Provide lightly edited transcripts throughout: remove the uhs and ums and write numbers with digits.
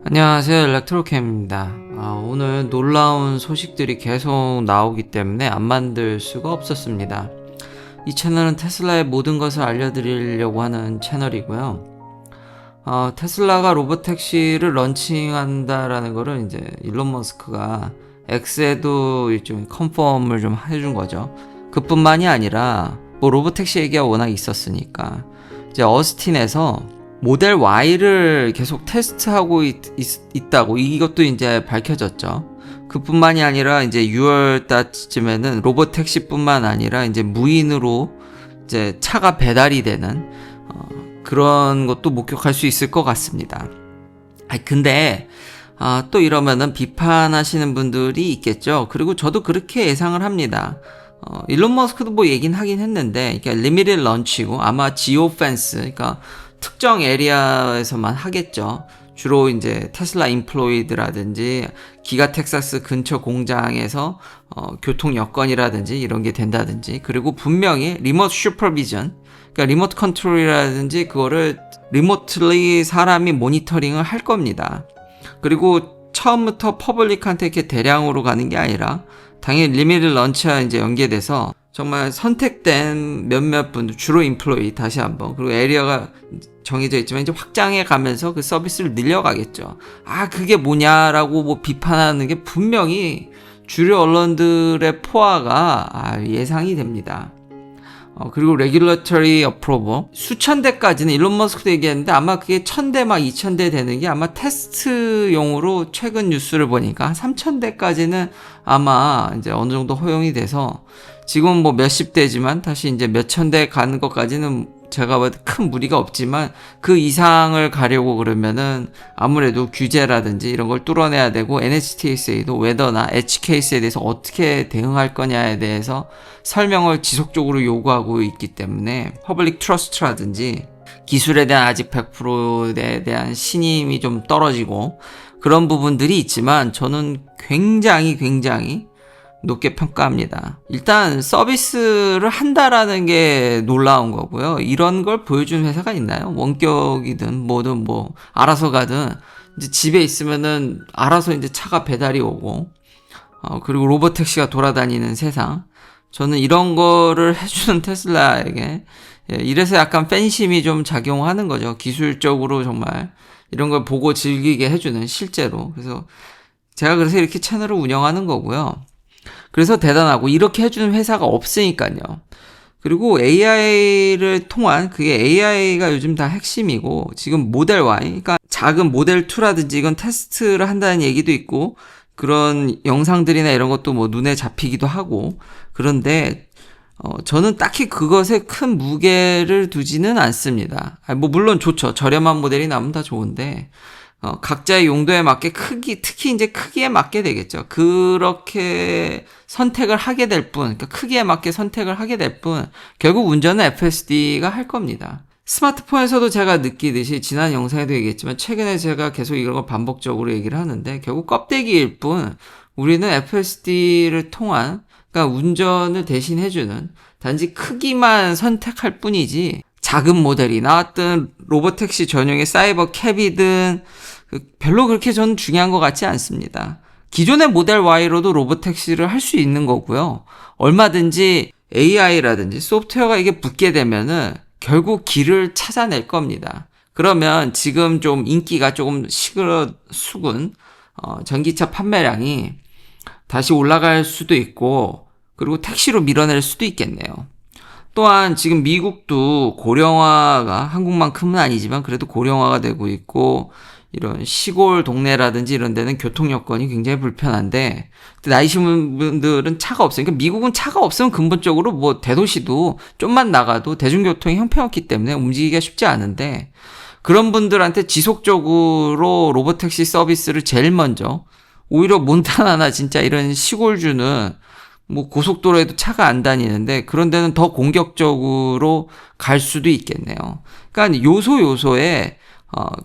안녕하세요, 일렉트로캠입니다. 오늘 놀라운 소식들이 계속 나오기 때문에 안 만들 수가 없었습니다. 이 채널은 테슬라의 모든 것을 알려드리려고 하는 채널이고요. 테슬라가 로보택시를 런칭한다라는 거를 이제 일론 머스크가 X에도 일종의 컨펌을 좀 해준 거죠. 그뿐만이 아니라 로보택시 얘기가 워낙 있었으니까 이제 어스틴에서 모델 Y를 계속 테스트하고 있다고 이것도 이제 밝혀졌죠. 그뿐만이 아니라 이제 6월 달쯤에는 로보택시뿐만 아니라 이제 무인으로 이제 차가 배달이 되는 그런 것도 목격할 수 있을 것 같습니다. 근데 또 이러면은 비판하시는 분들이 있겠죠. 그리고 저도 그렇게 예상을 합니다. 일론 머스크도 뭐 얘긴 하긴 했는데, 그러니까 리미티드 런치고 아마 지오 펜스, 그러니까 특정 에리아에서만 하겠죠. 주로 이제 테슬라 인플로이드라든지 기가 텍사스 근처 공장에서 교통 여건이라든지 이런 게 된다든지, 그리고 분명히 리모트 슈퍼비전, 그러니까 리모트 컨트롤이라든지 그거를 리모틀리 사람이 모니터링을 할 겁니다. 그리고 처음부터 퍼블릭한테 이렇게 대량으로 가는 게 아니라 당연히 리미티드 런치와 이제 연계돼서 정말 선택된 몇몇 분들, 주로 인플로이, 다시 한번, 그리고 에리어가 정해져 있지만 이제 확장해 가면서 그 서비스를 늘려가겠죠. 그게 뭐냐라고 뭐 비판하는 게 분명히 주류 언론들의 포화가 예상이 됩니다. 그리고 레귤러터리 어프로버 수천 대까지는 일론 머스크도 얘기했는데 아마 그게 1000대 막 2000대 되는 게 아마 테스트용으로 최근 뉴스를 보니까 한 3000대까지는 아마 이제 어느 정도 허용이 돼서 지금 뭐 몇십 대지만 다시 이제 몇천 대 가는 것까지는 제가 봐도 큰 무리가 없지만 그 이상을 가려고 그러면은 아무래도 규제라든지 이런 걸 뚫어내야 되고 NHTSA도 웨더나 엣지 케이스에 대해서 어떻게 대응할 거냐에 대해서 설명을 지속적으로 요구하고 있기 때문에 퍼블릭 트러스트라든지 기술에 대한 아직 100%에 대한 신임이 좀 떨어지고 그런 부분들이 있지만 저는 굉장히 높게 평가합니다. 일단 서비스를 한다라는 게 놀라운 거고요. 이런 걸 보여주는 회사가 있나요? 원격이든 뭐든 뭐 알아서 가든 이제 집에 있으면은 알아서 이제 차가 배달이 오고 그리고 로보택시가 돌아다니는 세상. 저는 이런 거를 해주는 테슬라에게 이래서 약간 팬심이 좀 작용하는 거죠. 기술적으로 정말 이런 걸 보고 즐기게 해주는 실제로. 그래서 제가 그래서 이렇게 채널을 운영하는 거고요. 그래서 대단하고 이렇게 해주는 회사가 없으니까요. 그리고 AI를 통한 그게 AI가 요즘 다 핵심이고 지금 모델 Y, 그러니까 작은 모델 2라든지 이건 테스트를 한다는 얘기도 있고 그런 영상들이나 이런 것도 뭐 눈에 잡히기도 하고 그런데 저는 딱히 그것에 큰 무게를 두지는 않습니다. 뭐 물론 좋죠. 저렴한 모델이 나오면 다 좋은데 각자의 용도에 맞게 특히 이제 크기에 맞게 되겠죠. 그렇게 선택을 하게 될 뿐, 그러니까 크기에 맞게 선택을 하게 될 뿐, 결국 운전은 FSD가 할 겁니다. 스마트폰에서도 제가 느끼듯이 지난 영상에도 얘기했지만 최근에 제가 계속 이런 걸 반복적으로 얘기를 하는데 결국 껍데기일 뿐 우리는 FSD를 통한 그러니까 운전을 대신 해주는 단지 크기만 선택할 뿐이지 작은 모델이 나왔든 로보택시 전용의 사이버 캡이든 별로 그렇게 저는 중요한 것 같지 않습니다. 기존의 모델 Y로도 로보택시를 할 수 있는 거고요. 얼마든지 AI라든지 소프트웨어가 이게 붙게 되면은 결국 길을 찾아낼 겁니다. 그러면 지금 좀 인기가 조금 식은 전기차 판매량이 다시 올라갈 수도 있고 그리고 택시로 밀어낼 수도 있겠네요. 또한 지금 미국도 고령화가 한국만큼은 아니지만 그래도 고령화가 되고 있고 이런 시골 동네라든지 이런 데는 교통 여건이 굉장히 불편한데 나이신 분들은 차가 없어요. 그러니까 미국은 차가 없으면 근본적으로 뭐 대도시도 좀만 나가도 대중교통이 형편없기 때문에 움직이기가 쉽지 않은데 그런 분들한테 지속적으로 로보택시 서비스를 제일 먼저 오히려 몬타나나 진짜 이런 시골주는 뭐 고속도로에도 차가 안 다니는데 그런 데는 더 공격적으로 갈 수도 있겠네요. 그러니까 요소에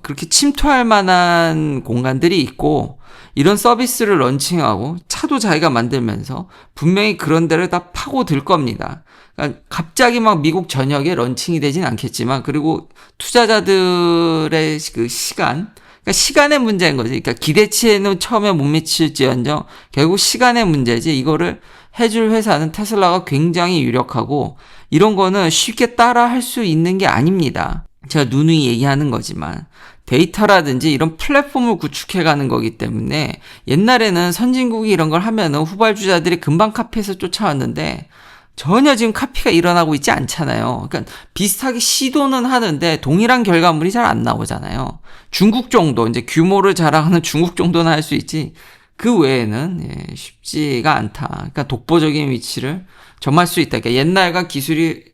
그렇게 침투할 만한 공간들이 있고 이런 서비스를 런칭하고 차도 자기가 만들면서 분명히 그런 데를 다 파고들 겁니다. 그러니까 갑자기 막 미국 전역에 런칭이 되진 않겠지만 그리고 투자자들의 그 시간 그러니까 시간의 문제인 거지. 그러니까 기대치에는 처음에 못 미칠지언정 결국 시간의 문제지. 이거를 해줄 회사는 테슬라가 굉장히 유력하고 이런 거는 쉽게 따라 할 수 있는 게 아닙니다. 제가 누누이 얘기하는 거지만 데이터라든지 이런 플랫폼을 구축해가는 거기 때문에 옛날에는 선진국이 이런 걸 하면은 후발주자들이 금방 카피해서 쫓아왔는데 전혀 지금 카피가 일어나고 있지 않잖아요. 그러니까 비슷하게 시도는 하는데 동일한 결과물이 잘 안 나오잖아요. 중국 정도, 이제 규모를 자랑하는 중국 정도는 할 수 있지 그 외에는 쉽지가 않다. 그러니까 독보적인 위치를 점할 수 있다. 그러니까 옛날과 기술이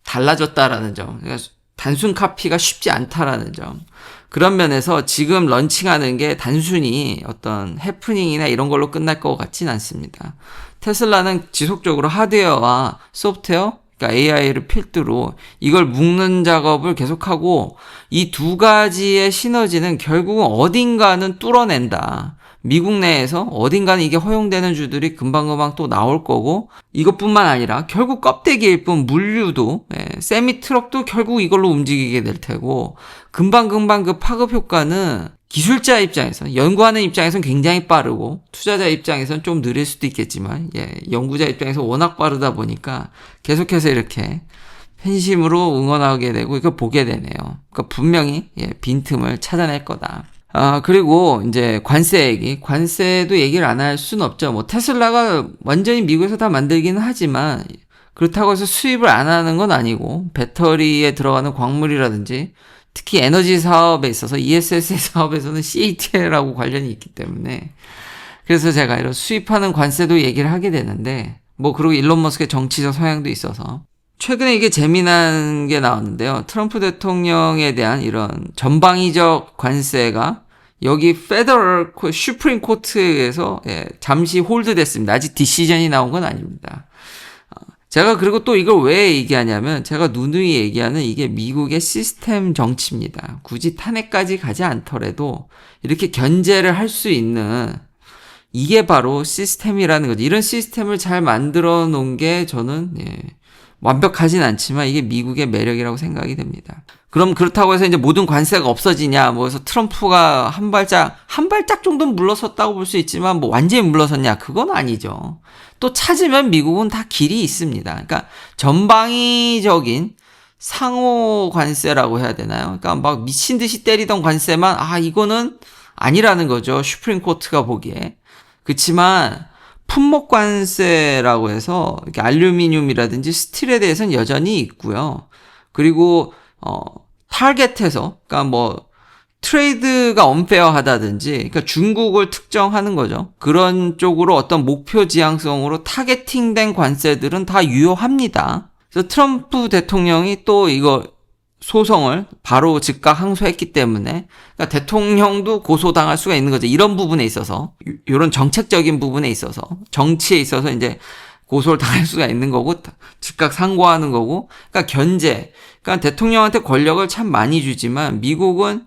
달라졌다라는 점. 그러니까 단순 카피가 쉽지 않다라는 점. 그런 면에서 지금 런칭하는 게 단순히 어떤 해프닝이나 이런 걸로 끝날 것 같진 않습니다. 테슬라는 지속적으로 하드웨어와 소프트웨어, 그러니까 AI를 필두로 이걸 묶는 작업을 계속하고 이 두 가지의 시너지는 결국은 어딘가는 뚫어낸다. 미국 내에서 어딘가는 이게 허용되는 주들이 금방금방 또 나올 거고 이것뿐만 아니라 결국 껍데기일 뿐 물류도 세미 트럭도 결국 이걸로 움직이게 될 테고 금방금방 그 파급 효과는 기술자 입장에서 연구하는 입장에서는 굉장히 빠르고 투자자 입장에서는 좀 느릴 수도 있겠지만 연구자 입장에서 워낙 빠르다 보니까 계속해서 이렇게 팬심으로 응원하게 되고 이걸 보게 되네요. 그러니까 분명히 빈틈을 찾아낼 거다. 그리고 이제 관세 얘기. 관세도 얘기를 안 할 수는 없죠. 뭐 테슬라가 완전히 미국에서 다 만들기는 하지만 그렇다고 해서 수입을 안 하는 건 아니고 배터리에 들어가는 광물이라든지 특히 에너지 사업에 있어서 ESS 사업에서는 CATL하고 관련이 있기 때문에 그래서 제가 이런 수입하는 관세도 얘기를 하게 되는데 뭐 그리고 일론 머스크의 정치적 성향도 있어서 최근에 이게 재미난 게 나왔는데요. 트럼프 대통령에 대한 이런 전방위적 관세가 여기 페더럴 슈프림 코트에서 잠시 홀드됐습니다. 아직 디시전이 나온 건 아닙니다. 제가 그리고 또 이걸 왜 얘기하냐면 제가 누누이 얘기하는 이게 미국의 시스템 정치입니다. 굳이 탄핵까지 가지 않더라도 이렇게 견제를 할 수 있는 이게 바로 시스템이라는 거죠. 이런 시스템을 잘 만들어 놓은 게 저는 완벽하진 않지만 이게 미국의 매력이라고 생각이 됩니다. 그럼 그렇다고 해서 이제 모든 관세가 없어지냐, 뭐 그래서 트럼프가 한 발짝 정도는 물러섰다고 볼 수 있지만 뭐 완전히 물러섰냐, 그건 아니죠. 또 찾으면 미국은 다 길이 있습니다. 그러니까 전방위적인 상호 관세라고 해야 되나요? 그러니까 막 미친 듯이 때리던 관세만 이거는 아니라는 거죠. 슈프림 코트가 보기에. 그렇지만 품목 관세라고 해서 이렇게 알루미늄이라든지 스틸에 대해서는 여전히 있고요. 그리고 타겟해서 그러니까 뭐 트레이드가 언페어하다든지 그러니까 중국을 특정하는 거죠. 그런 쪽으로 어떤 목표 지향성으로 타겟팅된 관세들은 다 유효합니다. 그래서 트럼프 대통령이 또 이거 소송을 바로 즉각 항소했기 때문에 그러니까 대통령도 고소당할 수가 있는 거죠. 이런 부분에 있어서 이런 정책적인 부분에 있어서 정치에 있어서 이제 고소를 당할 수가 있는 거고 즉각 상고하는 거고 그러니까 견제 그러니까 대통령한테 권력을 참 많이 주지만 미국은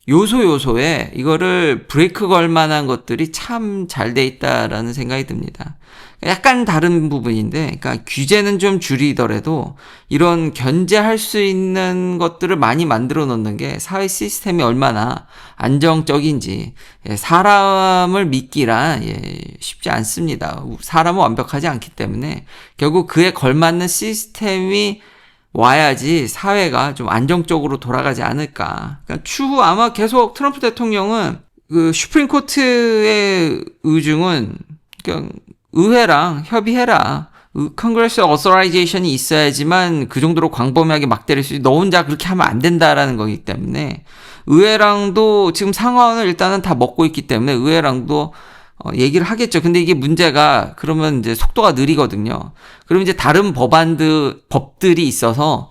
요소요소에 이거를 브레이크 걸 만한 것들이 참 잘 돼 있다라는 생각이 듭니다. 약간 다른 부분인데, 그러니까 규제는 좀 줄이더라도 이런 견제할 수 있는 것들을 많이 만들어 놓는 게 사회 시스템이 얼마나 안정적인지 사람을 믿기란 쉽지 않습니다. 사람은 완벽하지 않기 때문에 결국 그에 걸맞는 시스템이 와야지 사회가 좀 안정적으로 돌아가지 않을까. 그러니까 추후 아마 계속 트럼프 대통령은 그 슈프림 코트의 의중은 그냥 의회랑 협의해라. 컨그레스 어서라이제이션이 있어야지만 그 정도로 광범위하게 막 때릴 수 있지. 너 혼자 그렇게 하면 안 된다라는 거기 때문에 의회랑도 지금 상황을 일단은 다 먹고 있기 때문에 의회랑도 얘기를 하겠죠. 근데 이게 문제가 그러면 이제 속도가 느리거든요. 그럼 이제 다른 법들이 있어서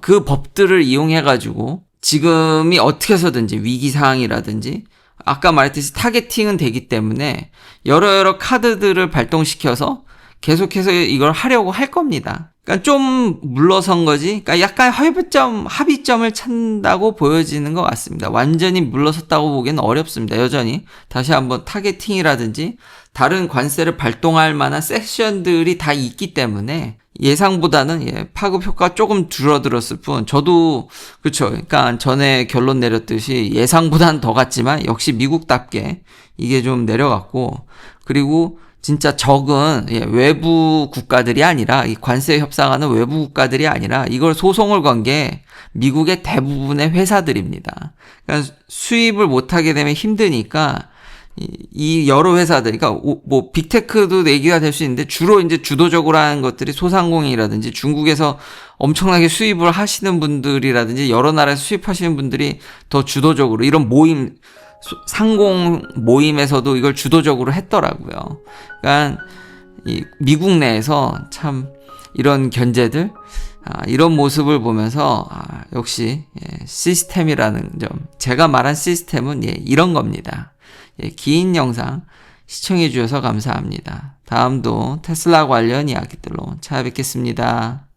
그 법들을 이용해가지고 지금이 어떻게 해서든지 위기사항이라든지 아까 말했듯이 타겟팅은 되기 때문에 여러 카드들을 발동시켜서 계속해서 이걸 하려고 할 겁니다. 그러니까 좀 물러선 거지. 그러니까 약간 합의점을 찾는다고 보여지는 것 같습니다. 완전히 물러섰다고 보기에는 어렵습니다. 여전히 다시 한번 타겟팅이라든지 다른 관세를 발동할 만한 섹션들이 다 있기 때문에 예상보다는 파급 효과 조금 줄어들었을 뿐, 저도 그쵸. 그러니까 전에 결론 내렸듯이 예상보다는 더 갔지만 역시 미국답게 이게 좀 내려갔고, 그리고 진짜 적은 외부 국가들이 아니라, 이 관세 협상하는 외부 국가들이 아니라 이걸 소송을 건 게 미국의 대부분의 회사들입니다. 그러니까 수입을 못하게 되면 힘드니까 이 여러 회사들, 그러니까 뭐 빅테크도 얘기가 될 수 있는데 주로 이제 주도적으로 하는 것들이 소상공인이라든지 중국에서 엄청나게 수입을 하시는 분들이라든지 여러 나라에서 수입하시는 분들이 더 주도적으로 이런 모임, 상공 모임에서도 이걸 주도적으로 했더라고요. 그러니까 이 미국 내에서 참 이런 견제들, 이런 모습을 보면서 역시 시스템이라는 점, 제가 말한 시스템은 이런 겁니다. 긴 영상 시청해 주셔서 감사합니다. 다음도 테슬라 관련 이야기들로 찾아뵙겠습니다.